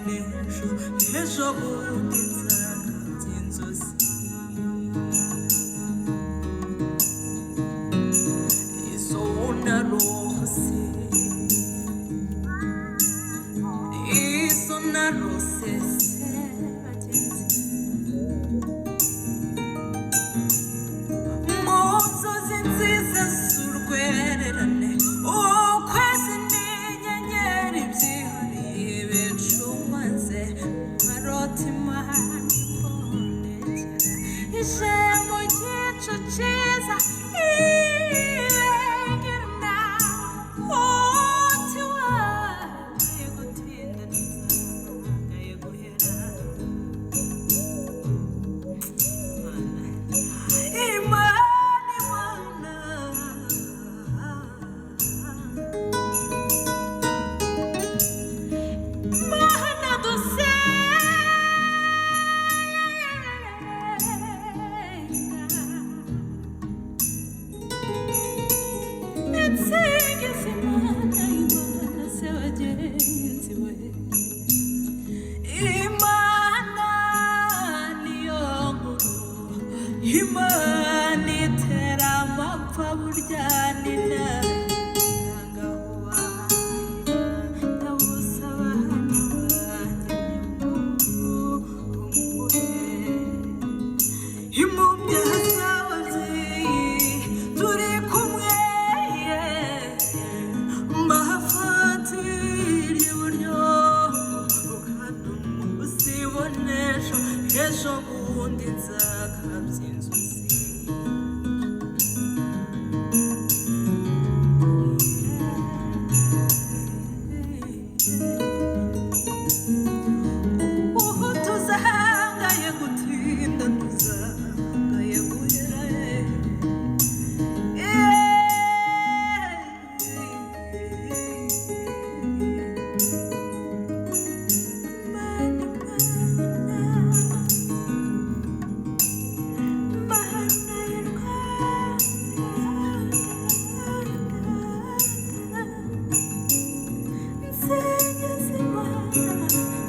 n'ejo ejo bundi nzakabya inzozi izo narose Imana itera amapfa burya ni nayo ndawusaba hano wanjye umure imubyaha z'ababyeyi turi kumwe mbahafatira iburyo ukaduma usibonesha ejo bundi nzakabya inzu